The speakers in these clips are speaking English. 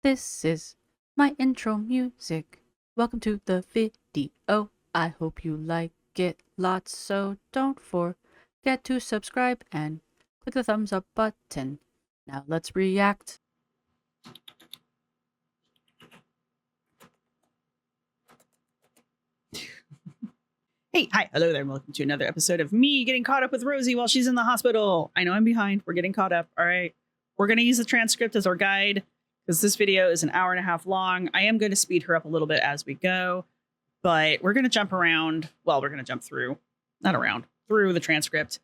This is my intro music. Welcome to the video. I hope you like it lots, so don't forget to subscribe and click the thumbs up button. Now let's react. Hey, hi, hello there, and welcome to another episode of me getting caught up with Rosee while she's in the hospital. I know I'm behind. We're getting caught up. All right. We're going to use the transcript as our guide because this video is an hour and a half long. I am going to speed her up a little bit as we go, but we're going to jump around. Well, we're going to jump through, not around, through the transcript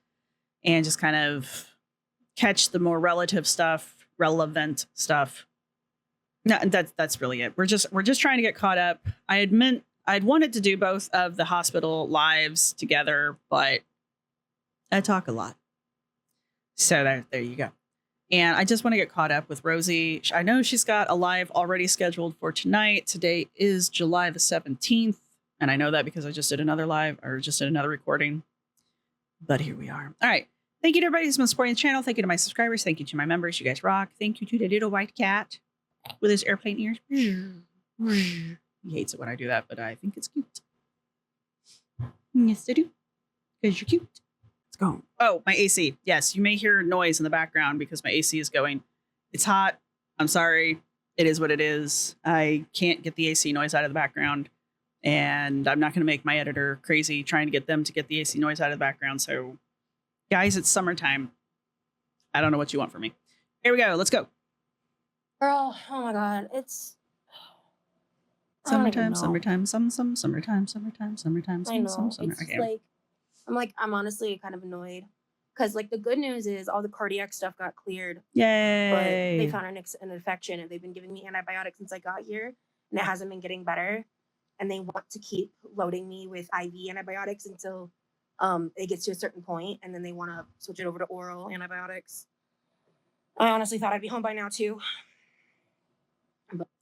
and just kind of catch the more relevant stuff. No, that's really it. We're just trying to get caught up. I'd wanted to do both of the hospital lives together, but I talk a lot. So there you go. And I just want to get caught up with Rosee. I know she's got a live already scheduled for tonight. Today is July the 17th. And I know that because I just did another live or just did another recording. But here we are. All right. Thank you to everybody who's been supporting the channel. Thank you to my subscribers. Thank you to my members. You guys rock. Thank you to the little white cat with his airplane ears. He hates it when I do that, but I think it's cute. Yes, I do. Because you're cute. Let's go. Oh, my AC. Yes, you may hear noise in the background because my AC is going. It's hot. I'm sorry. It is what it is. I can't get the AC noise out of the background. And I'm not going to make my editor crazy trying to get them to get the AC noise out of the background. So, guys, it's summertime. I don't know what you want from me. Here we go. Let's go. Girl, oh my god, it's summertime, summer. I know. It's Okay. I'm honestly kind of annoyed because like the good news is all the cardiac stuff got cleared, but Yay. they found an infection and they've been giving me antibiotics since I got here and it hasn't been getting better. And they want to keep loading me with IV antibiotics until it gets to a certain point, and then they want to switch it over to oral antibiotics. I honestly thought I'd be home by now too.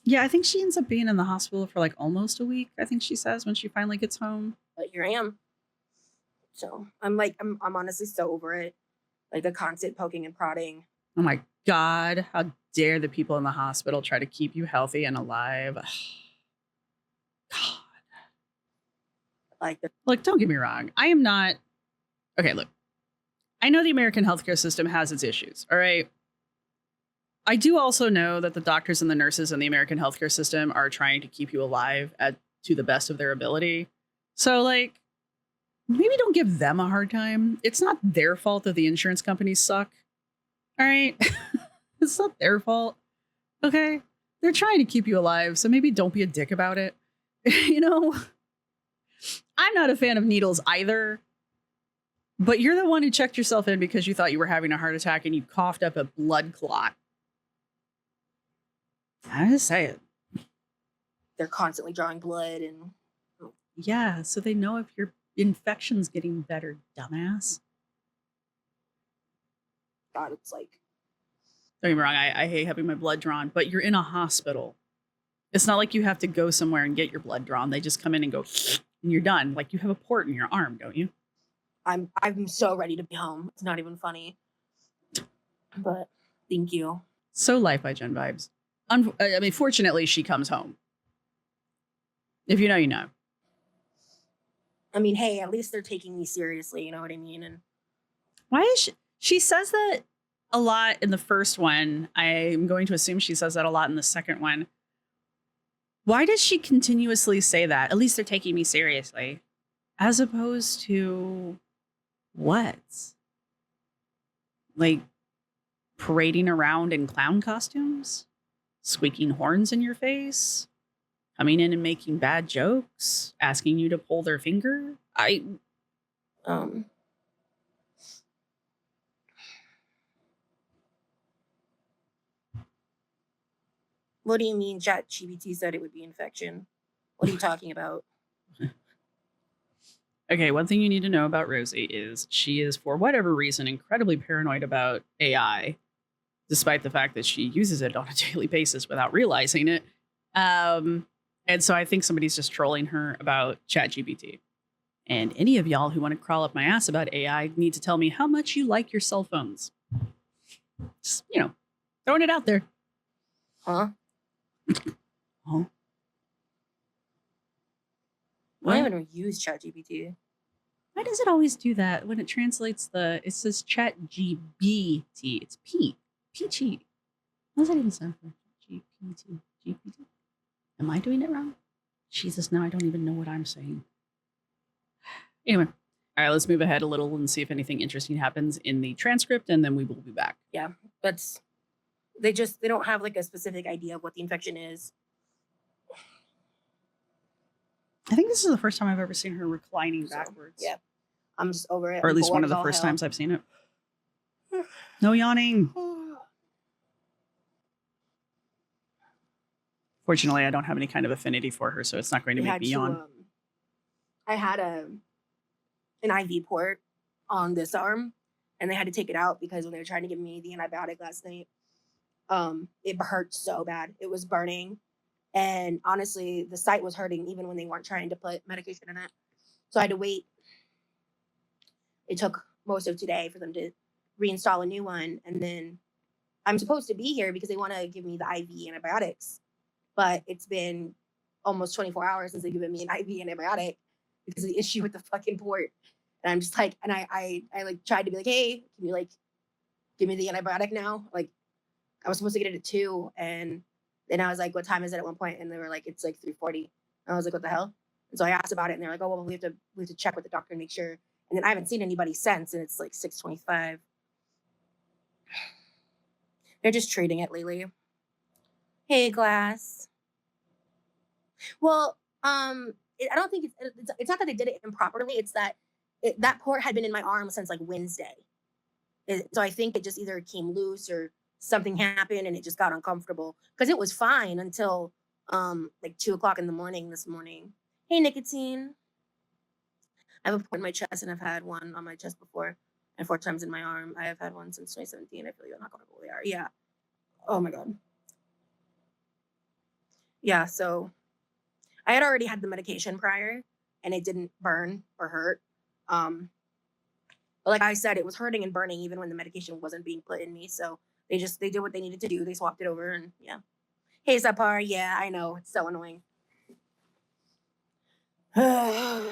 Yeah, I think she ends up being in the hospital for like almost a week, I think she says, when she finally gets home. But here I am. So I'm honestly so over it. Like the constant poking and prodding. Oh my God. How dare the people in the hospital try to keep you healthy and alive? God. Look, don't get me wrong. I am not. Okay, look. I know the American healthcare system has its issues. All right. I do also know that the doctors and the nurses in the American healthcare system are trying to keep you alive to the best of their ability. So, like, maybe don't give them a hard time. It's not their fault that the insurance companies suck. All right. It's not their fault. Okay. They're trying to keep you alive. So maybe don't be a dick about it. You know, I'm not a fan of needles either. But you're the one who checked yourself in because you thought you were having a heart attack and you coughed up a blood clot. I just say it. They're constantly drawing blood and yeah, so they know if your infection's getting better, dumbass. God, it's like, don't get me wrong, I hate having my blood drawn, but you're in a hospital. It's not like you have to go somewhere and get your blood drawn. They just come in and go, and you're done. Like you have a port in your arm, don't you? I'm so ready to be home. It's not even funny. But thank you. So Life by Jen vibes. I mean, fortunately, she comes home. If you know, you know. I mean, hey, at least they're taking me seriously. You know what I mean? And why is she says that a lot in the first one. I'm going to assume she says that a lot in the second one. Why does she continuously say that? At least they're taking me seriously. As opposed to what? Like parading around in clown costumes? Squeaking horns in your face? Coming in and making bad jokes? Asking you to pull their finger? What do you mean ChatGPT said it would be infection? What are you talking about? Okay, one thing you need to know about Rosee is she is, for whatever reason, incredibly paranoid about AI, despite the fact that she uses it on a daily basis without realizing it. And so I think somebody's just trolling her about ChatGPT. And any of y'all who want to crawl up my ass about AI need to tell me how much you like your cell phones. Just, throwing it out there. Huh? Huh? I don't even use ChatGPT. Why does it always do that when it translates it says chat GBT? It's P. Peachy. What does that even stand for? GPT. GPT. Am I doing it wrong? Jesus, now I don't even know what I'm saying. Anyway. All right, let's move ahead a little and see if anything interesting happens in the transcript, and then we will be back. Yeah, but they don't have like a specific idea of what the infection is. I think this is the first time I've ever seen her reclining backwards. Yeah, I'm just over it. Or at least one of the first times I've seen it. No yawning. Fortunately, I don't have any kind of affinity for her, so it's not going to make me yawn. I had an IV port on this arm, and they had to take it out because when they were trying to give me the antibiotic last night, it hurt so bad. It was burning. And honestly, the site was hurting even when they weren't trying to put medication in it. So I had to wait. It took most of today for them to reinstall a new one. And then I'm supposed to be here because they want to give me the IV antibiotics. But it's been almost 24 hours since they've given me an IV antibiotic because of the issue with the fucking port. And I'm just like, and I like tried to be like, hey, can you like give me the antibiotic now? Like I was supposed to get it at 2, and then I was like, what time is it at one point? And they were like, it's like 3:40. And I was like, what the hell? And so I asked about it, and they're like, oh, well, we have to check with the doctor and make sure. And then I haven't seen anybody since, and it's like 6:25. They're just treating it lately. Hey, Glass. Well, I don't think it's not that they did it improperly. It's that that port had been in my arm since like Wednesday. So I think it just either came loose or something happened and it just got uncomfortable because it was fine until like 2:00 in the morning this morning. Hey, Nicotine. I have a port in my chest and I've had one on my chest before and 4 times in my arm. I have had one since 2017. I feel like I'm not comfortable they are. Yeah. Oh my God. Yeah. So I had already had the medication prior and it didn't burn or hurt. But like I said, it was hurting and burning even when the medication wasn't being put in me. So they did what they needed to do. They swapped it over and yeah. Hey, Zapar. Yeah, I know. It's so annoying. We're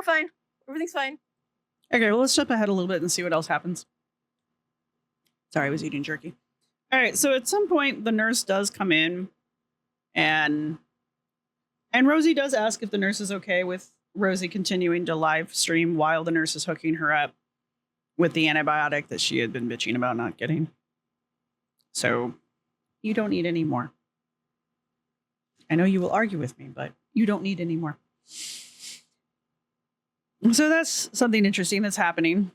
fine. Everything's fine. Okay, well, let's jump ahead a little bit and see what else happens. Sorry, I was eating jerky. All right, so at some point, the nurse does come in, and Rosee does ask if the nurse is okay with Rosee continuing to live stream while the nurse is hooking her up with the antibiotic that she had been bitching about not getting. So you don't need any more. I know you will argue with me, but you don't need any more. So that's something interesting that's happening.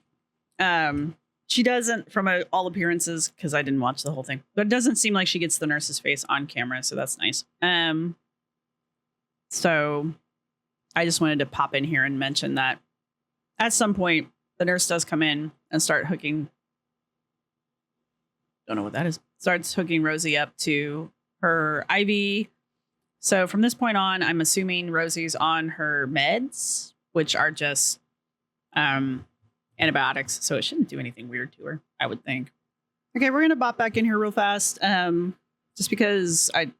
She doesn't, from all appearances, because I didn't watch the whole thing, but it doesn't seem like she gets the nurse's face on camera, so that's nice. So I just wanted to pop in here and mention that at some point, the nurse does come in and start hooking. Don't know what that is. Starts hooking Rosee up to her IV. So from this point on, I'm assuming Rosee's on her meds, which are just antibiotics. So it shouldn't do anything weird to her, I would think. Okay, we're going to bop back in here real fast. Just because I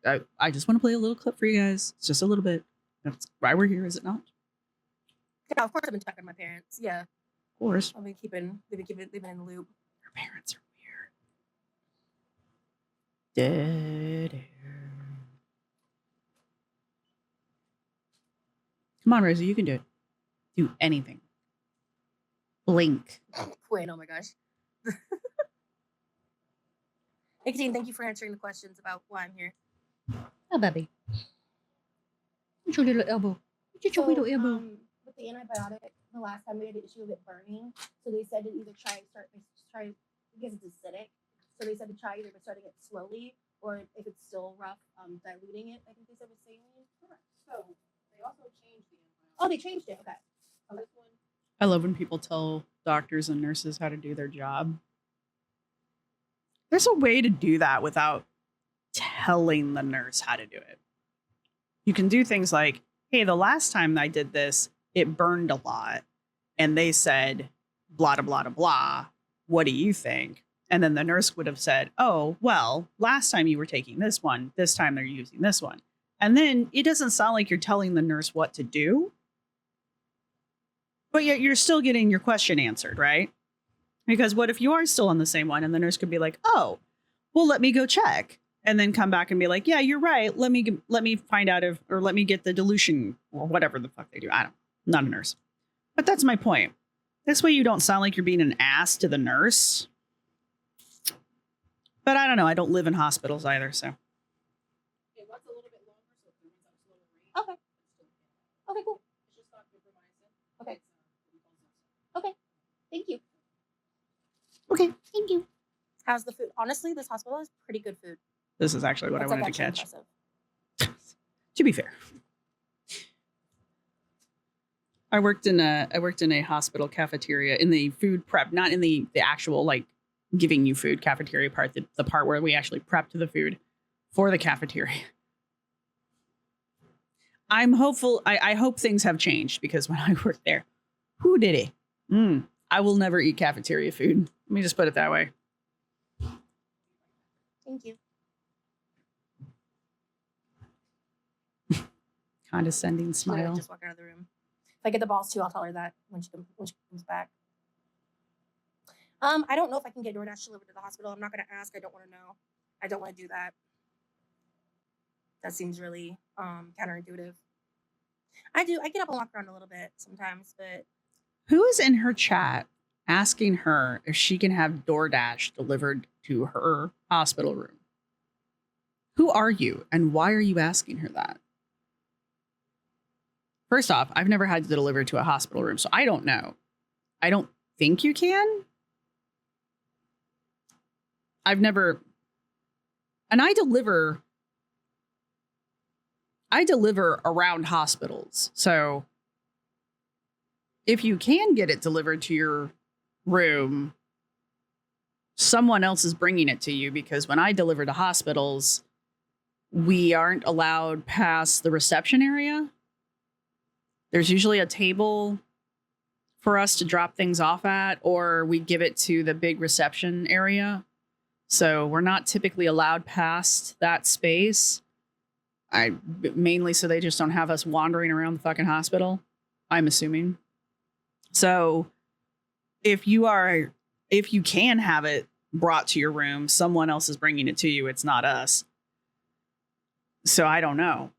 just want to play a little clip for you guys. It's just a little bit. That's why we're here, is it not? Yeah, of course I've been checking my parents. Yeah. Of course. They've been in the loop. Her parents are weird. Come on, Rosee, you can do it. Do anything. Blink. Wait, oh my gosh. Nicotine, thank you for answering the questions about why I'm here. Oh, baby. What's your little elbow? What's your little elbow? With the antibiotic, the last time we had an issue with it burning, so they said to either try because it's acidic. So they said to try either by starting it slowly or if it's still rough, diluting it. I think they said with saline. Correct. So they also changed the antibiotic. Oh, they changed it. Okay. Oh, this one. I love when people tell doctors and nurses how to do their job. There's a way to do that without telling the nurse how to do it. You can do things like, hey, the last time I did this, it burned a lot. And they said, blah, blah, blah, blah. What do you think? And then the nurse would have said, oh, well, last time you were taking this one, this time they're using this one. And then it doesn't sound like you're telling the nurse what to do, but yet you're still getting your question answered, right? Because what if you are still on the same one and the nurse could be like, oh, well, let me go check, and then come back and be like, yeah, you're right. Let me find out or let me get the dilution or whatever the fuck they do. I'm not a nurse, but that's my point. This way you don't sound like you're being an ass to the nurse. But I don't know. I don't live in hospitals either, so. Okay. Okay, cool. Okay. Okay. Thank you. Okay. Thank you. How's the food? Honestly, this hospital has pretty good food. This is actually what That's I wanted like to catch. impressive. To be fair. I worked in a hospital cafeteria in the food prep, not in the actual like giving you food cafeteria part, the part where we actually prepped the food for the cafeteria. I'm hopeful. I hope things have changed, because when I worked there, who did it? I will never eat cafeteria food. Let me just put it that way. Thank you. Condescending She's gonna smile. just walk out of the room. If I get the balls too, I'll tell her that when she comes back. I don't know if I can get DoorDash delivered to the hospital. I'm not gonna ask. I don't want to know. I don't want to do that. That seems really counterintuitive. I get up and walk around a little bit sometimes, but Who is in her chat asking her if she can have DoorDash delivered to her hospital room? Who are you, and why are you asking her that? First off, I've never had to deliver to a hospital room, so I don't know. I don't think you can. I've never, and I deliver around hospitals. So if you can get it delivered to your room, someone else is bringing it to you, because when I deliver to hospitals, we aren't allowed past the reception area. There's usually a table for us to drop things off at, or we give it to the big reception area. So we're not typically allowed past that space. Mainly so they just don't have us wandering around the fucking hospital, I'm assuming. So if you can have it brought to your room, someone else is bringing it to you. It's not us. So I don't know.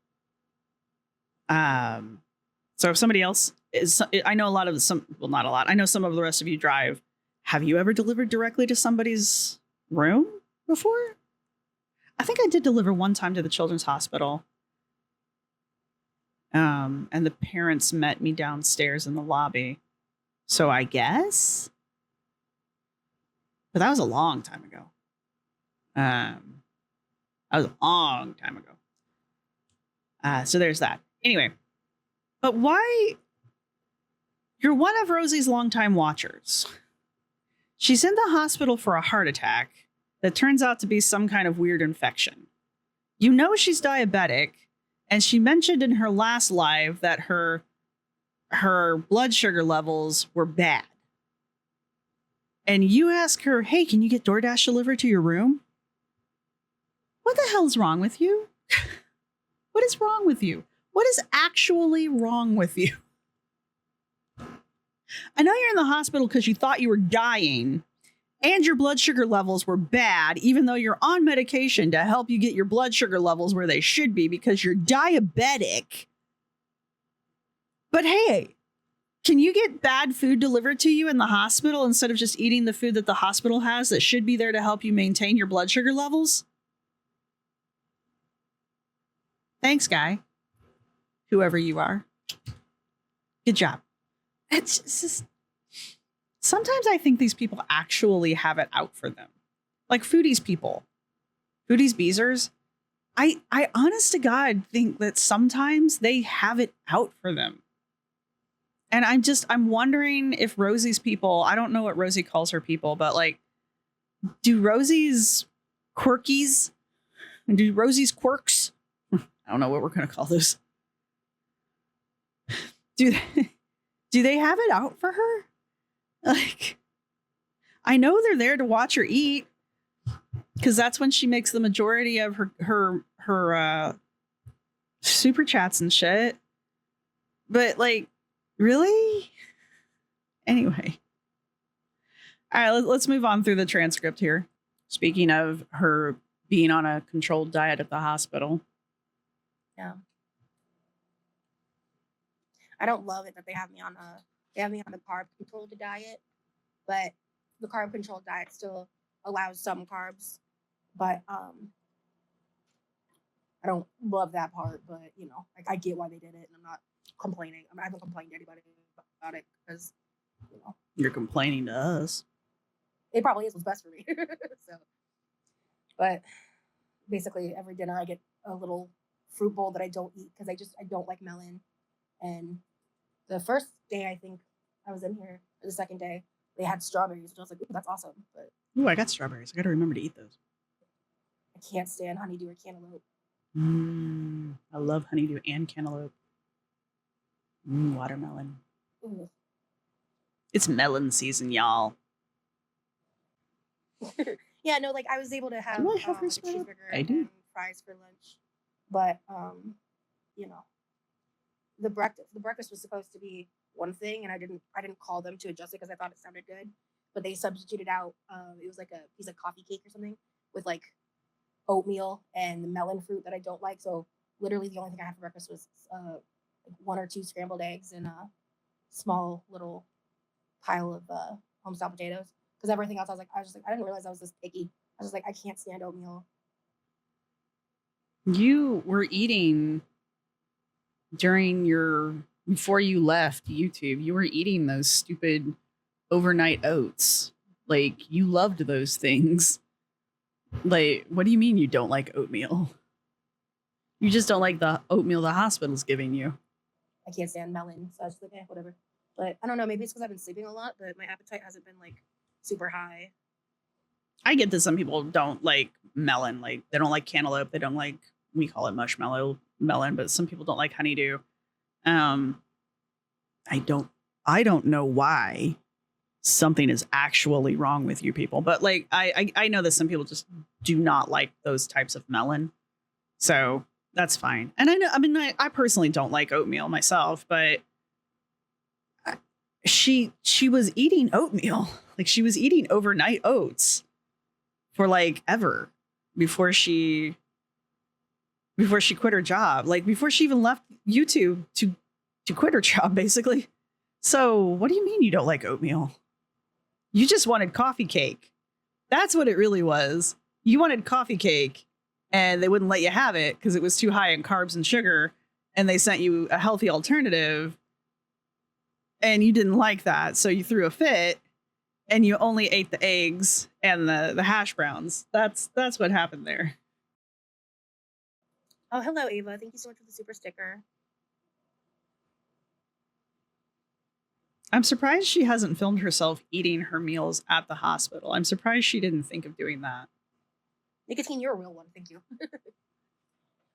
So if somebody else is, I know not a lot. I know some of the rest of you drive. Have you ever delivered directly to somebody's room before? I think I did deliver one time to the children's hospital. And the parents met me downstairs in the lobby. So I guess. But that was a long time ago. That was a long time ago. So there's that. Anyway. But why? You're one of Rosee's longtime watchers. She's in the hospital for a heart attack that turns out to be some kind of weird infection. You know she's diabetic, and she mentioned in her last live that her blood sugar levels were bad. And you ask her, hey, can you get DoorDash delivered to your room? What the hell's wrong with you? What is wrong with you? What is actually wrong with you? I know you're in the hospital because you thought you were dying and your blood sugar levels were bad, even though you're on medication to help you get your blood sugar levels where they should be because you're diabetic. But hey, can you get bad food delivered to you in the hospital instead of just eating the food that the hospital has that should be there to help you maintain your blood sugar levels? Thanks, guy. Whoever you are. Good job. It's just, sometimes I think these people actually have it out for them. Like foodies people. Foodies beezers. I honest to God think that sometimes they have it out for them. And I'm wondering if Rosee's people, I don't know what Rosee calls her people, but like, do Rosee's quirkies, do Rosee's quirks, I don't know what we're going to call those. Do they have it out for her? Like, I know they're there to watch her eat because that's when she makes the majority of her super chats and shit. But like, really? Anyway. All right, let's move on through the transcript here. Speaking of her being on a controlled diet at the hospital. Yeah. I don't love it that they have me on the carb controlled diet, but the carb controlled diet still allows some carbs. But I don't love that part, but you know, like I get why they did it, and I'm not complaining. I haven't complained to anybody about it because, you know, You're complaining to us. it probably is what's best for me. So, but basically every dinner I get a little fruit bowl that I don't eat because I don't like melon. And the first day I think I was in here, or the second day, they had strawberries, and I was like, ooh, that's awesome. But Ooh, I got strawberries. I got to remember to eat those. I can't stand honeydew or cantaloupe. I love honeydew and cantaloupe. Watermelon. Ooh. It's melon season, y'all. Yeah, no, like I was able to have, Do I have a her spread up? cheeseburger I and do. fries for lunch, but you know, the breakfast was supposed to be one thing, and I didn't call them to adjust it because I thought it sounded good, but they substituted out it was like a piece of coffee cake or something with like oatmeal and the melon fruit that I don't like. So literally the only thing I had for breakfast was like 1 or 2 scrambled eggs and a small little pile of home style potatoes. Because everything else I was just like I didn't realize I was this picky. I was just like I can't stand oatmeal. You were eating before you left YouTube, you were eating those stupid overnight oats. Like, you loved those things. Like, what do you mean you don't like oatmeal? You just don't like the oatmeal the hospital's giving you. I can't stand melon, so I was just like, whatever. But I don't know, maybe it's because I've been sleeping a lot, but my appetite hasn't been like super high. I get that some people don't like melon, like they don't like cantaloupe, they don't like, we call it mushmallow melon, but some people don't like honeydew. I don't know why something is actually wrong with you people, but like I know that some people just do not like those types of melon, so that's fine. And I personally don't like oatmeal myself, but she was eating oatmeal, like she was eating overnight oats for like ever before she quit her job, like before she even left YouTube to quit her job, basically. So what do you mean you don't like oatmeal? You just wanted coffee cake. That's what it really was. You wanted coffee cake and they wouldn't let you have it because it was too high in carbs and sugar, and they sent you a healthy alternative and you didn't like that. So you threw a fit and you only ate the eggs and the hash browns. That's what happened there. Oh, hello, Ava. Thank you so much for the super sticker. I'm surprised she hasn't filmed herself eating her meals at the hospital. I'm surprised she didn't think of doing that. Nicotine, you're a real one. Thank you.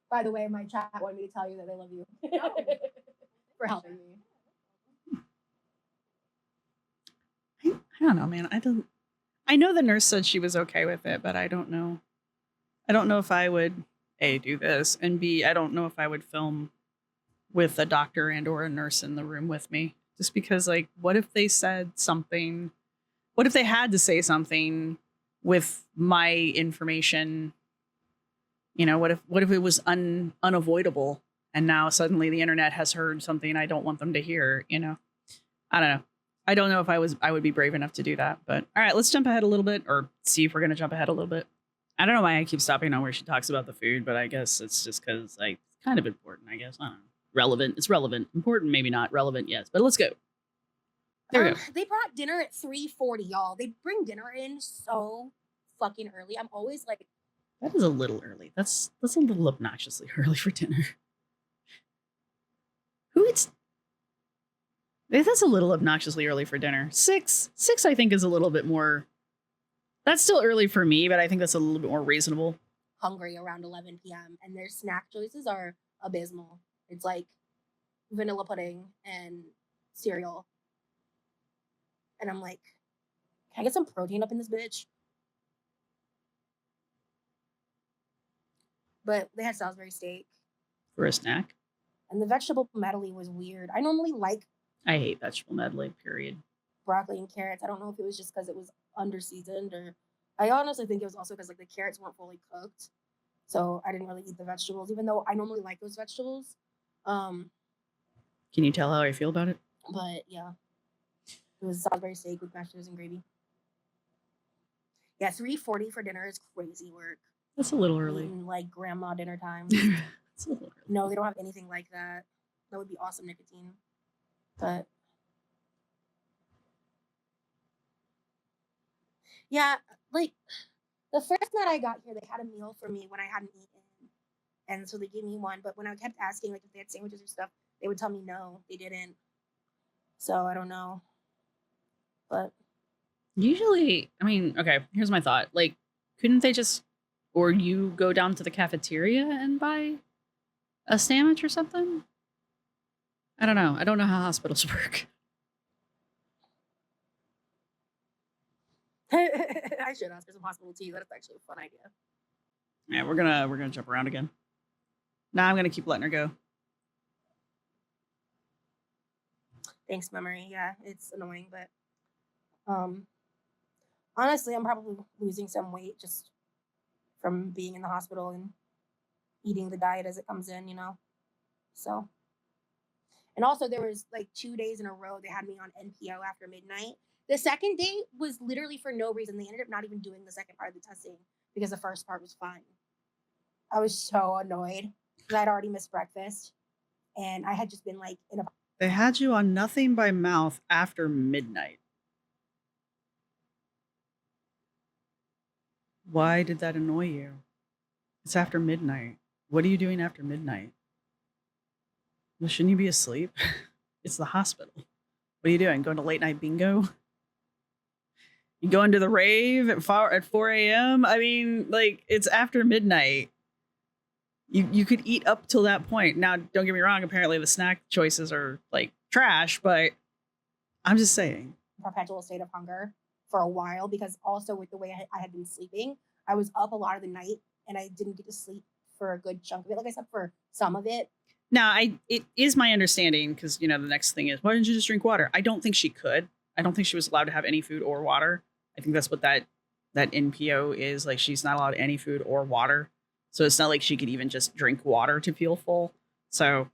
By the way, my chat wanted me to tell you that they love you for helping me. I don't know, man. I know the nurse said she was okay with it, but I don't know. I don't know if I would A, do this, and B, I don't know if I would film with a doctor and or a nurse in the room with me. Just because, like, what if they said something? What if they had to say something with my information? You know, what if it was unavoidable, and now suddenly the internet has heard something I don't want them to hear? You know, I don't know. I don't know if I would be brave enough to do that. But all right, let's jump ahead a little bit, or see if we're gonna jump ahead a little bit. I don't know why I keep stopping on where she talks about the food, but I guess it's just because like it's kind of important. I guess I don't know. Relevant. It's relevant. Important, maybe not. Relevant, yes. But let's go. There we go. They brought dinner at 3:40, y'all. They bring dinner in so fucking early. I'm always like, that is a little early. That's a little obnoxiously early for dinner. Who eats? That's a little obnoxiously early for dinner. 6, I think, is a little bit more. That's still early for me, but I think that's a little bit more reasonable. Hungry around 11 p.m. and their snack choices are abysmal. It's like vanilla pudding and cereal. And I'm like, I get some protein up in this bitch? But they had Salisbury steak. For a snack? And the vegetable medley was weird. I normally like I hate vegetable medley, period. broccoli and carrots. I don't know if it was just because it was under-seasoned, or I honestly think it was also because like the carrots weren't fully cooked. So I didn't really eat the vegetables, even though I normally like those vegetables. Can you tell how I feel about it? But yeah, it was Salisbury steak with mashed potatoes and gravy. Yeah, $3.40 for dinner is crazy work. That's a little early. Eating, like grandma dinner time. That's a little early. No, they don't have anything like that. That would be awesome nicotine. But yeah, like the first night I got here, they had a meal for me when I hadn't eaten. And so they gave me one. But when I kept asking like if they had sandwiches or stuff, they would tell me no, they didn't. So I don't know. But usually, I mean, okay, here's my thought. Like, couldn't they just, or you go down to the cafeteria and buy a sandwich or something? I don't know. I don't know how hospitals work. I should ask for some hospital tea. That's actually a fun idea. Yeah, we're gonna jump around again. Nah, I'm gonna keep letting her go. Thanks, memory. Yeah, it's annoying, but honestly, I'm probably losing some weight just from being in the hospital and eating the diet as it comes in, you know. So, and also there was like 2 days in a row they had me on NPO after midnight. The second day was literally for no reason. They ended up not even doing the second part of the testing because the first part was fine. I was so annoyed because I'd already missed breakfast and I had just been like in a. They had you on nothing by mouth after midnight. Why did that annoy you? It's after midnight. What are you doing after midnight? Well, shouldn't you be asleep? It's the hospital. What are you doing? Going to late night bingo? You going to the rave at 4 a.m.? I mean, like, it's after midnight. You could eat up till that point. Now, don't get me wrong. Apparently, the snack choices are like trash, but I'm just saying. Perpetual state of hunger for a while because also with the way I had been sleeping, I was up a lot of the night and I didn't get to sleep for a good chunk of it. Like I said, for some of it. Now, it is my understanding because, you know, the next thing is, why didn't you just drink water? I don't think she could. I don't think she was allowed to have any food or water. I think that's what that NPO is. Like, she's not allowed any food or water. So it's not like she could even just drink water to feel full. So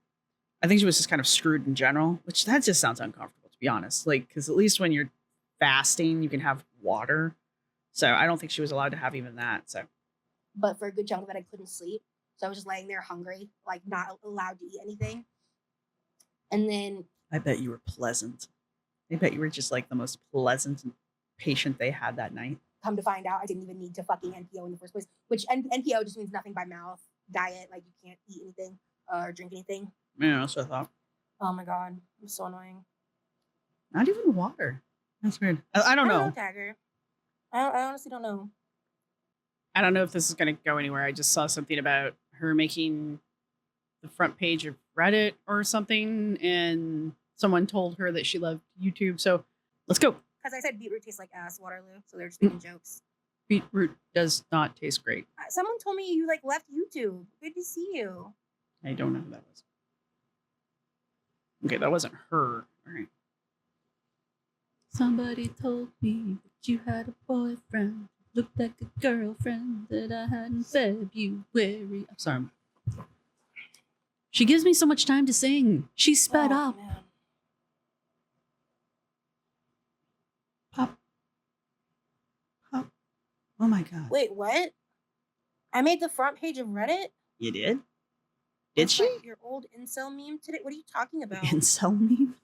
I think she was just kind of screwed in general, which that just sounds uncomfortable, to be honest. Like, because at least when you're fasting, you can have water. So I don't think she was allowed to have even that. So, but for a good chunk of it, I couldn't sleep. So I was just laying there hungry, like not allowed to eat anything. And then I bet you were pleasant. I bet you were just like the most pleasant patient they had that night. Come to find out, I didn't even need to fucking NPO in the first place, which NPO just means nothing by mouth diet. Like you can't eat anything or drink anything. Yeah, that's what I thought. Oh my God. It was so annoying. Not even water. That's weird. I don't know. Tagger. I honestly don't know. I don't know if this is going to go anywhere. I just saw something about her making the front page of Reddit or something, and someone told her that she loved YouTube. So let's go. Because I said beetroot tastes like ass, Waterloo. So they're just making jokes. Beetroot does not taste great. Someone told me you like left YouTube. Good to see you. I don't know who that was. Okay, that wasn't her. All right. Somebody told me that you had a boyfriend. Looked like a girlfriend that I had in February. I'm sorry. She gives me so much time to sing. She sped up. Man. Pop. Pop. Oh my God. Wait, what? I made the front page of Reddit? You did? Did she? Like your old incel meme today? What are you talking about? Incel meme?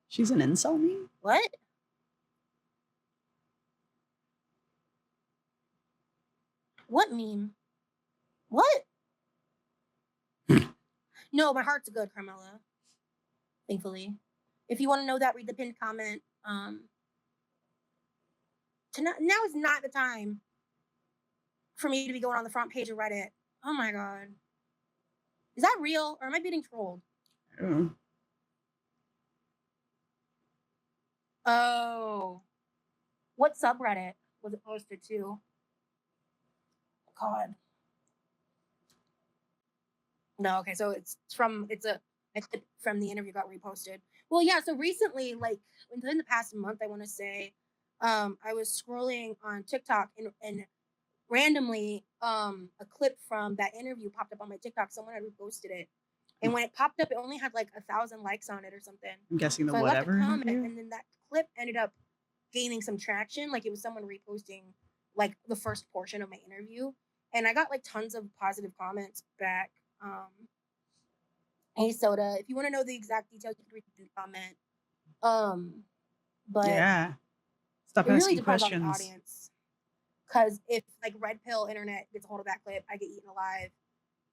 She's an incel meme? What? What meme? What? No, my heart's good, Carmela. Thankfully. If you want to know that, read the pinned comment. Now is not the time for me to be going on the front page of Reddit. Oh my God. Is that real or am I being trolled? I don't know. Oh. What subreddit was it posted to? God. No, okay, so it's a clip from the interview got reposted. Well, yeah, so recently, like within the past month, I want to say, I was scrolling on TikTok and randomly a clip from that interview popped up on my TikTok. Someone had reposted it. And when it popped up, it only had like 1,000 likes on it or something. I'm guessing the So I left a whatever comment, interview? and then that clip ended up gaining some traction. Like it was someone reposting like the first portion of my interview, and I got like tons of positive comments back. Hey Soda, if you want to know the exact details, you can read the comment. But Yeah. Stop it really asking depends on the questions. audience. Because if like Red Pill Internet gets a hold of that clip, I get eaten alive.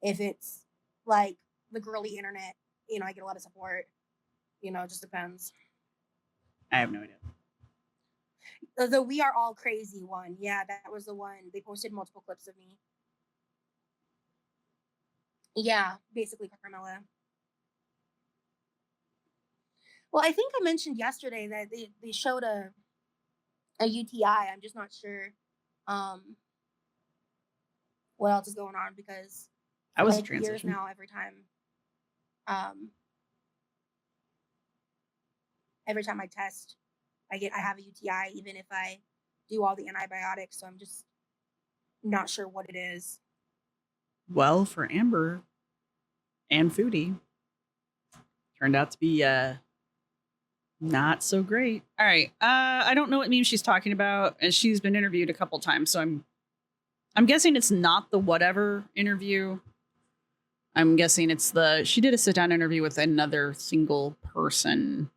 If it's like the girly internet, I get a lot of support. It just depends. I have no idea. The We Are All Crazy one. Yeah, that was the one. They posted multiple clips of me. Yeah, basically Carmela. Well, I think I mentioned yesterday that they showed a UTI. I'm just not sure what else is going on because That was a like years transition. now every time I test I have a UTI even if I do all the antibiotics, so I'm just not sure what it is. Well, for Amber and Foodie, turned out to be not so great. All right. I don't know what meme she's talking about, and she's been interviewed a couple times, so I'm guessing it's not the whatever interview. I'm guessing it's she did a sit-down interview with another single person.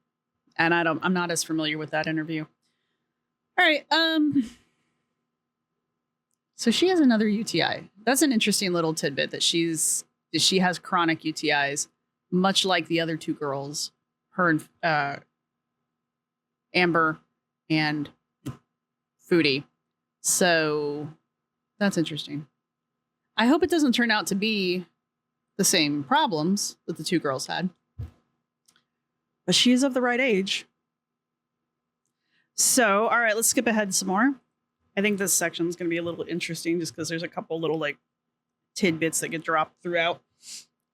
And I'm not as familiar with that interview. All right. So she has another UTI. That's an interesting little tidbit that she has chronic UTIs, much like the other two girls, her and Amber and Foodie. So that's interesting. I hope it doesn't turn out to be the same problems that the two girls had. But she is of the right age. So, all right, let's skip ahead some more. I think this section is going to be a little interesting just because there's a couple little like tidbits that get dropped throughout.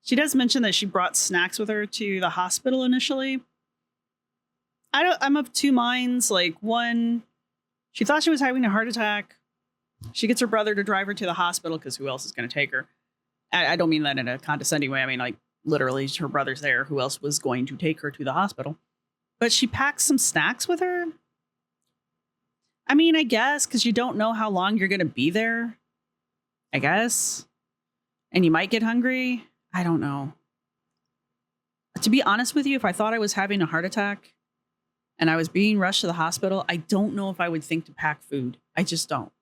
She does mention that she brought snacks with her to the hospital initially. I'm of two minds. Like, one, she thought she was having a heart attack. She gets her brother to drive her to the hospital because who else is going to take her? I don't mean that in a condescending way. I mean, like, literally, her brother's there. Who else was going to take her to the hospital? But she packs some snacks with her. I mean, I guess, because you don't know how long you're going to be there. I guess. And you might get hungry. I don't know. To be honest with you, if I thought I was having a heart attack and I was being rushed to the hospital, I don't know if I would think to pack food. I just don't.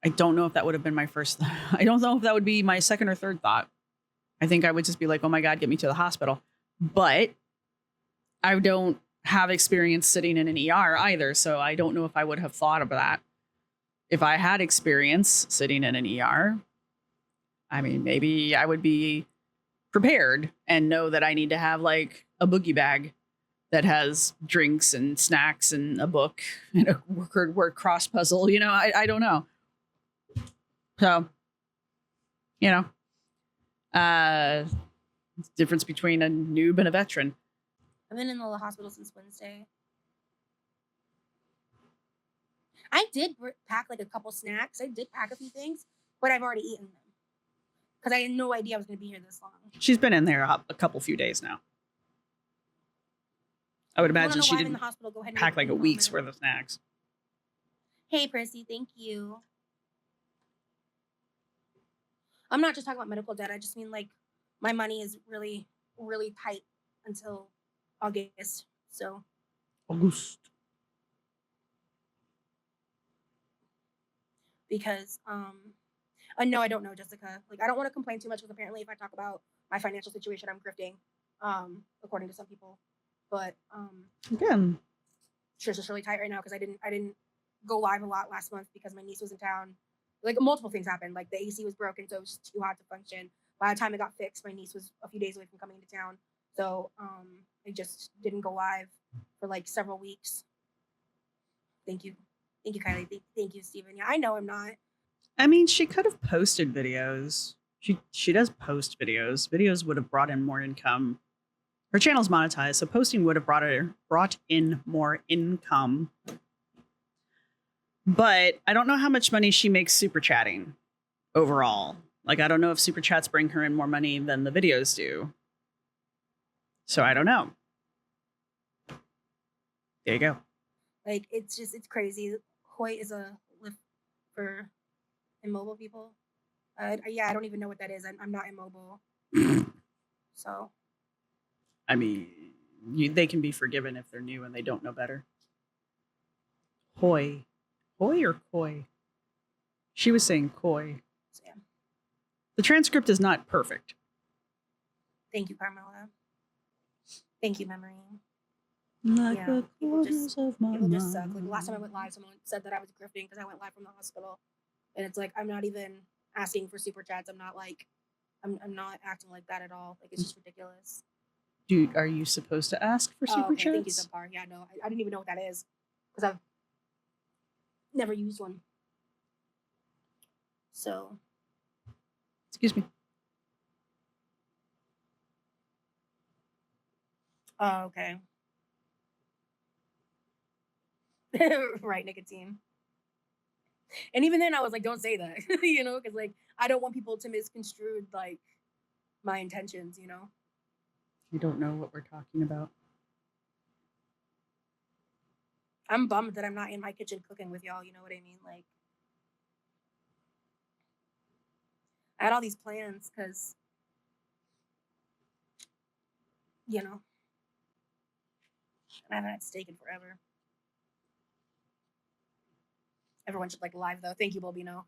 I don't know if that would have been my first thought. I don't know if that would be my second or third thought. I think I would just be like, oh my God, get me to the hospital. But I don't have experience sitting in an ER either. So I don't know if I would have thought of that. If I had experience sitting in an ER, I mean, maybe I would be prepared and know that I need to have like a boogie bag that has drinks and snacks and a book and a word cross puzzle. I don't know. So, difference between a noob and a veteran. I've been in the hospital since Wednesday. I did pack like a couple snacks. I did pack a few things, but I've already eaten them because I had no idea I was going to be here this long. She's been in there a few days now. I would imagine she didn't pack like a week's worth of snacks. Hey, Prissy, thank you. I'm not just talking about medical debt. I just mean like my money is really, really tight until August. So. August. Because no, I don't know, Jessica. Like, I don't want to complain too much because apparently if I talk about my financial situation, I'm grifting, according to some people. But again, it's just really tight right now because I didn't go live a lot last month because my niece was in town. Like multiple things happened. Like the AC was broken, so it was just too hot to function. By the time it got fixed, my niece was a few days away from coming into town. So I just didn't go live for like several weeks. Thank you. Thank you, Kylie. Thank you, Steven. Yeah, I know I'm not. I mean, she could have posted videos. She does post videos. Videos would have brought in more income. Her channel's monetized, so posting would have brought in more income. But I don't know how much money she makes super chatting overall. Like, I don't know if super chats bring her in more money than the videos do. So I don't know. There you go. Like, it's crazy. Hoyt is a lift for immobile people. Yeah, I don't even know what that is. I'm not immobile. So. I mean, they can be forgiven if they're new and they don't know better. Hoy. Hoy or koi? She was saying koi. So, yeah. The transcript is not perfect. Thank you, Carmela. Thank you, Memory. Like Yeah, the people just of my suck. Like, last time I went live, someone said that I was grifting because I went live from the hospital, and it's like I'm not even asking for super chats. I'm not like, I'm not acting like that at all. Like, it's just ridiculous. Dude, are you supposed to ask for super okay, thank you, chats? Subpar. Yeah, no, I didn't even know what that is because I've never used one. So, Excuse me. oh, okay. Right, nicotine. And even then, I was like, don't say that, you know, because like I don't want people to misconstrue like my intentions, you know. You don't know what we're talking about. I'm bummed that I'm not in my kitchen cooking with y'all. You know what I mean? Like, I had all these plans because, you know, I haven't had steak in forever. Everyone should like live though. Thank you, Bobino.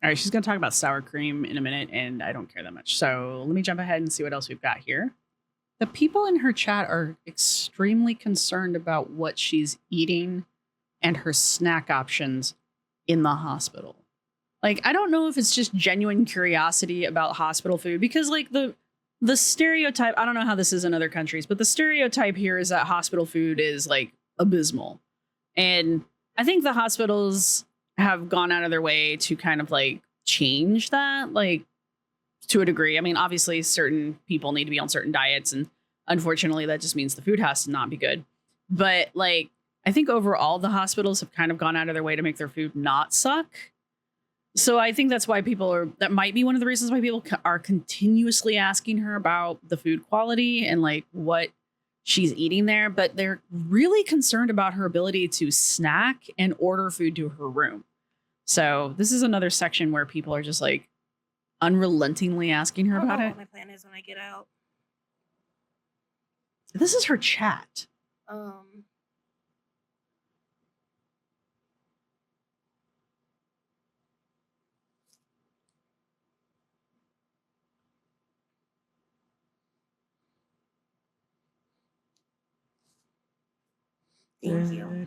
All right, she's going to talk about sour cream in a minute, and I don't care that much. So let me jump ahead and see what else we've got here. The people in her chat are extremely concerned about what she's eating and her snack options in the hospital. Like, I don't know if it's just genuine curiosity about hospital food, because like the stereotype, I don't know how this is in other countries, but the stereotype here is that hospital food is like abysmal. And I think the hospitals have gone out of their way to kind of like change that, like, to a degree. I mean, obviously certain people need to be on certain diets, and unfortunately that just means the food has to not be good. But like, I think overall the hospitals have kind of gone out of their way to make their food not suck. So I think that's why that might be one of the reasons why people are continuously asking her about the food quality and like what she's eating there. But they're really concerned about her ability to snack and order food to her room. So this is another section where people are just like unrelentingly asking her about it. What my plan is when I get out. This is her chat. Thank you.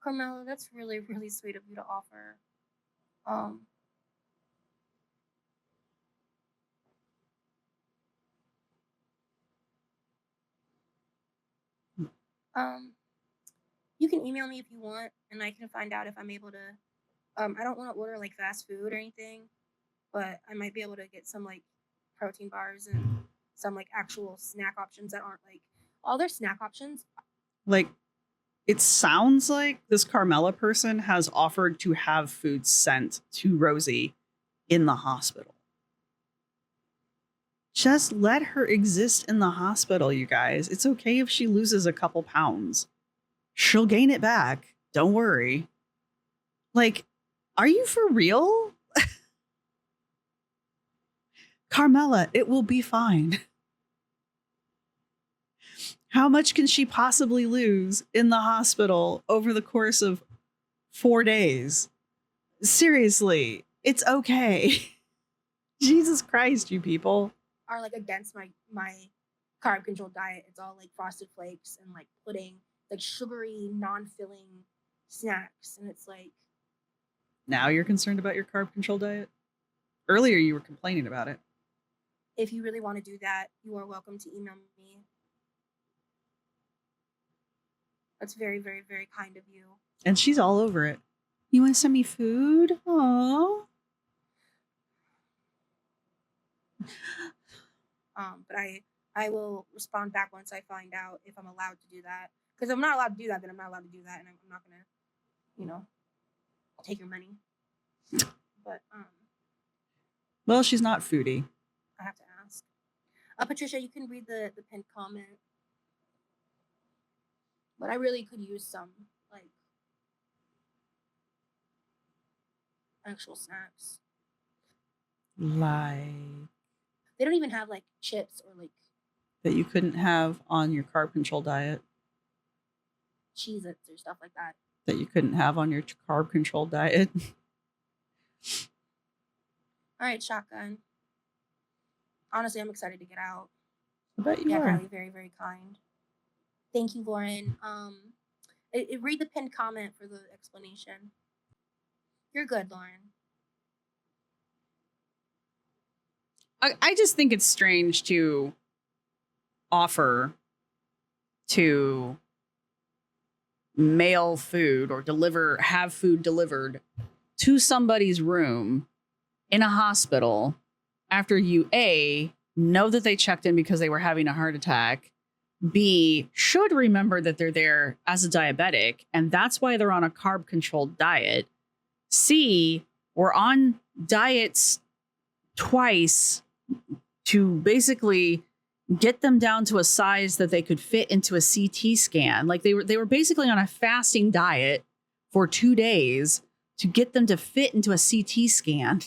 Carmela, that's really, really sweet of you to offer. You can email me if you want, and I can find out if I'm able to. I don't want to order like fast food or anything, but I might be able to get some like protein bars and some like actual snack options that aren't like all their snack options. Like, it sounds like this Carmela person has offered to have food sent to Rosee in the hospital. Just let her exist in the hospital, you guys. It's okay if she loses a couple pounds. She'll gain it back. Don't worry. Like, are you for real? Carmela, it will be fine. How much can she possibly lose in the hospital over the course of 4 days? Seriously, it's okay. Jesus Christ, you people. Are like against my carb controlled diet. It's all like frosted flakes and like pudding, like sugary, non-filling snacks, and it's like Now you're concerned about your carb control diet? Earlier you were complaining about it. If you really want to do that, you are welcome to email me. That's very, very, very kind of you. And she's all over it. You want to send me food? Aww. But I will respond back once I find out if I'm allowed to do that. Because if I'm not allowed to do that, then I'm not allowed to do that, and I'm not gonna, take your money. But Well, she's not foodie. I have to ask. Patricia, you can read the pinned comment. But I really could use some actual snacks. Like They don't even have chips or that you couldn't have on your carb control diet. Cheez-Its or stuff like that. That you couldn't have on your carb control diet. All right, shotgun. Honestly, I'm excited to get out. I bet you are. Really very, very kind. Thank you, Lauren. Read the pinned comment for the explanation. You're good, Lauren. I just think it's strange to offer to mail food or have food delivered to somebody's room in a hospital after you A, know that they checked in because they were having a heart attack, B, should remember that they're there as a diabetic and that's why they're on a carb controlled diet, C, we're on diets twice to basically get them down to a size that they could fit into a CT scan. Like they were basically on a fasting diet for 2 days to get them to fit into a CT scan.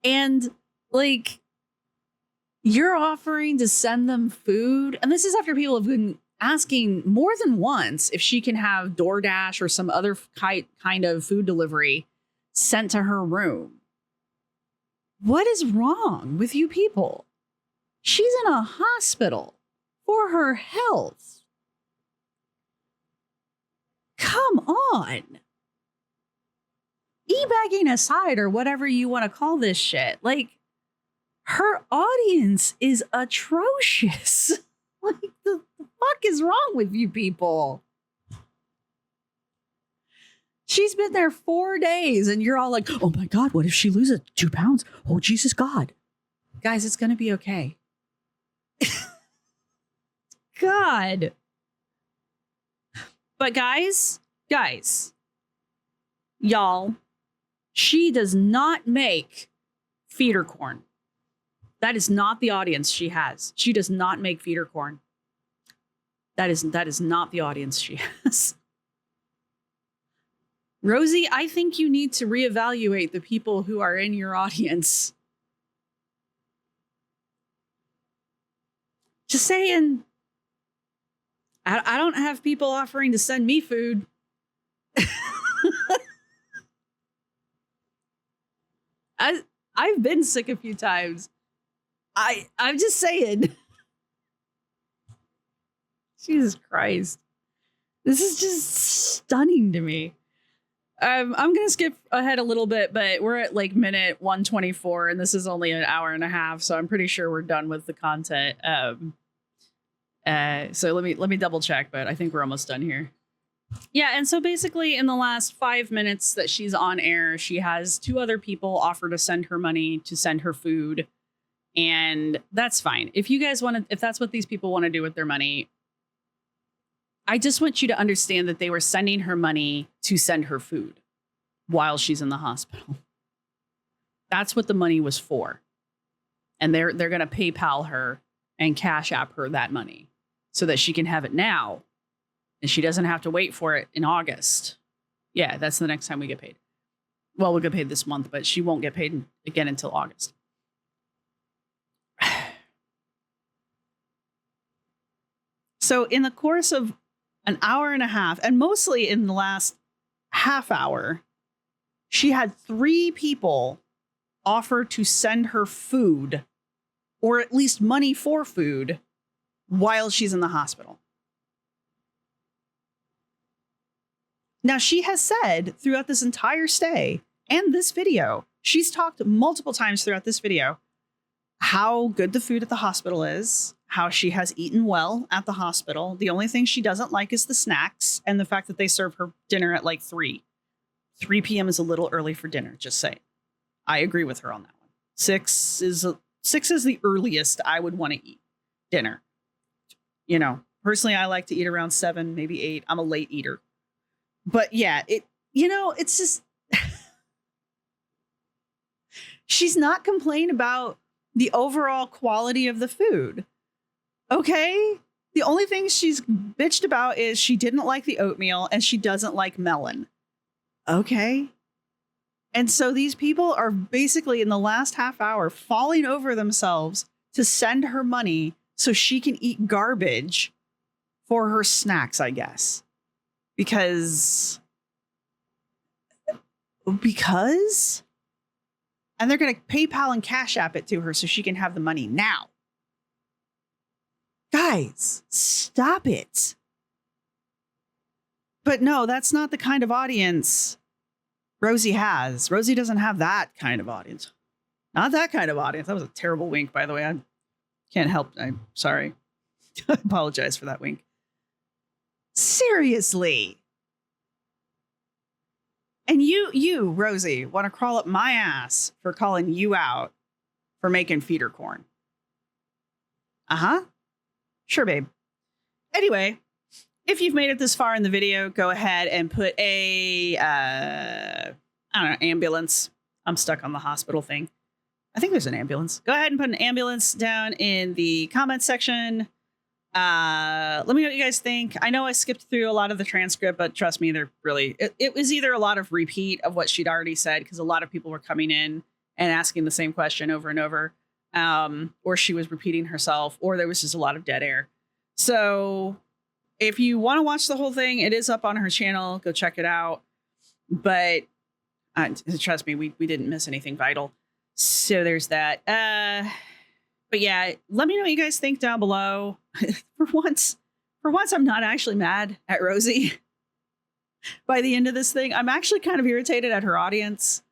And you're offering to send them food. And this is after people have been asking more than once if she can have DoorDash or some other kind of food delivery sent to her room. What is wrong with you people? She's in a hospital for her health. Come on. E-bagging aside, or whatever you want to call this shit, her audience is atrocious. The fuck is wrong with you people? She's been there 4 days and you're all like, oh my God, what if she loses 2 pounds? Oh, Jesus God. Guys, it's going to be okay. God. But guys, y'all, she does not make feeder corn. That is not the audience she has. She does not make feeder corn. That is not the audience she has. Rosee, I think you need to reevaluate the people who are in your audience. Just saying. I don't have people offering to send me food. I've been sick a few times. I'm just saying. Jesus Christ. This is just stunning to me. I'm going to skip ahead a little bit, but we're at minute 124 and this is only an hour and a half. So I'm pretty sure we're done with the content. So let me double check, but I think we're almost done here. Yeah. And so basically in the last 5 minutes that she's on air, she has 2 other people offer to send her money, to send her food. And that's fine. If you guys if that's what these people want to do with their money, I just want you to understand that they were sending her money to send her food while she's in the hospital. That's what the money was for. And they're going to PayPal her and Cash App her that money so that she can have it now. And she doesn't have to wait for it in August. Yeah, that's the next time we get paid. Well, we'll get paid this month, but she won't get paid again until August. So in the course of an hour and a half, and mostly in the last half hour, she had 3 people offer to send her food, or at least money for food, while she's in the hospital. Now, she has said throughout this entire stay and this video, she's talked multiple times throughout this video how good the food at the hospital is, how she has eaten well at the hospital. The only thing she doesn't like is the snacks and the fact that they serve her dinner at like 3. 3 p.m. is a little early for dinner, just saying. I agree with her on that one. 6 is the earliest I would want to eat dinner. You know, personally, I like to eat around 7, maybe 8. I'm a late eater. But yeah, it's just, she's not complaining about the overall quality of the food. Okay. The only thing she's bitched about is she didn't like the oatmeal and she doesn't like melon. Okay. And so these people are basically in the last half hour falling over themselves to send her money so she can eat garbage for her snacks, I guess. Because and they're going to PayPal and Cash App it to her so she can have the money now. Guys, stop it. But no, that's not the kind of audience Rosee has. Rosee doesn't have that kind of audience. Not that kind of audience. That was a terrible wink, by the way. I can't help. I'm sorry. I apologize for that wink. Seriously. And you, Rosee, want to crawl up my ass for calling you out for making feeder corn. Uh-huh. Sure, babe. Anyway, if you've made it this far in the video, go ahead and put a, I don't know, ambulance. I'm stuck on the hospital thing. I think there's an ambulance. Go ahead and put an ambulance down in the comments section. Let me know what you guys think. I know I skipped through a lot of the transcript, but trust me, they're really, it was either a lot of repeat of what she'd already said, because a lot of people were coming in and asking the same question over and over, or she was repeating herself, or there was just a lot of dead air. So if you want to watch the whole thing, it is up on her channel. Go check it out. But trust me, we didn't miss anything vital. So there's that. But yeah, let me know what you guys think down below. For once, I'm not actually mad at Rosee. By the end of this thing, I'm actually kind of irritated at her audience.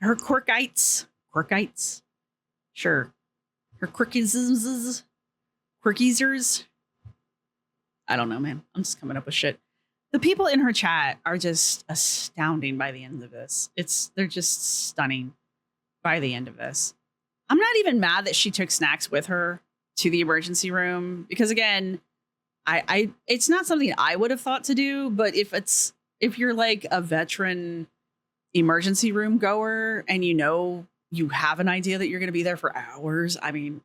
Her quirkites. Sure. Her quirkizers. I don't know, man. I'm just coming up with shit. The people in her chat are just astounding by the end of this. They're just stunning by the end of this. I'm not even mad that she took snacks with her to the emergency room, because again, I it's not something I would have thought to do, but if you're like a veteran emergency room goer and you have an idea that you're going to be there for hours, I mean,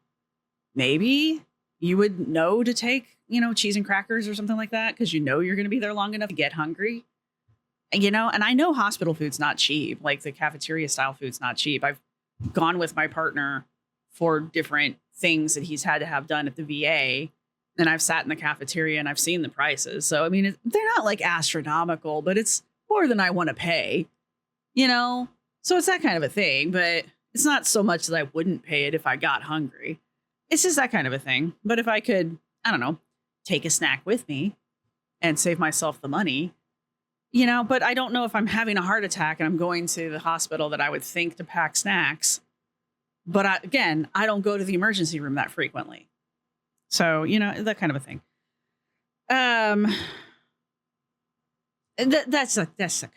maybe you would know to take, cheese and crackers or something like that, because you're going to be there long enough to get hungry. And I know hospital food's not cheap. Like the cafeteria style food's not cheap. I've gone with my partner for different things that he's had to have done at the VA. And I've sat in the cafeteria and I've seen the prices. So, I mean, they're not like astronomical, but it's more than I want to pay, So it's that kind of a thing, but it's not so much that I wouldn't pay it if I got hungry. It's just that kind of a thing. But if I could, I don't know, take a snack with me and save myself the money, but I don't know if I'm having a heart attack and I'm going to the hospital that I would think to pack snacks. But I don't go to the emergency room that frequently. So, that kind of a thing. That's the kind of thing.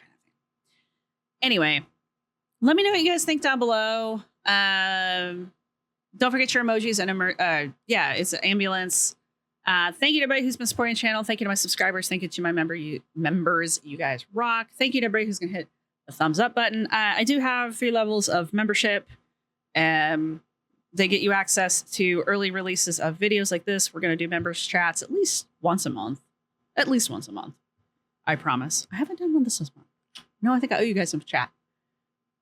Anyway, let me know what you guys think down below. Don't forget your emojis and it's an ambulance. Thank you to everybody who's been supporting the channel. Thank you to my subscribers. Thank you to my members. You guys rock. Thank you to everybody who's going to hit the thumbs up button. I do have 3 levels of membership. They get you access to early releases of videos like this. We're going to do members chats at least once a month. I promise. I haven't done one this month. No, I think I owe you guys some chat.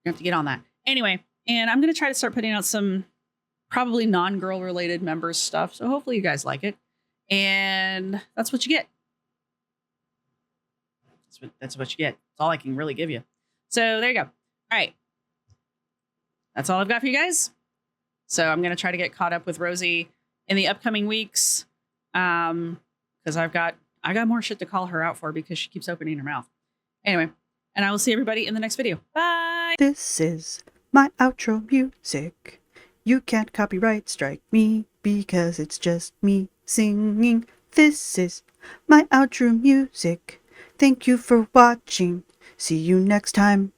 You have to get on that. Anyway, and I'm going to try to start putting out some probably non-girl related members stuff. So hopefully you guys like it. And that's what you get. That's what you get. That's all I can really give you. So there you go. All right. That's all I've got for you guys. So I'm going to try to get caught up with Rosee in the upcoming weeks. Because I've got I got more shit to call her out for because she keeps opening her mouth. Anyway, and I will see everybody in the next video. Bye! This is my outro music. You can't copyright strike me because it's just me singing. This is my outro music. Thank you for watching. See you next time.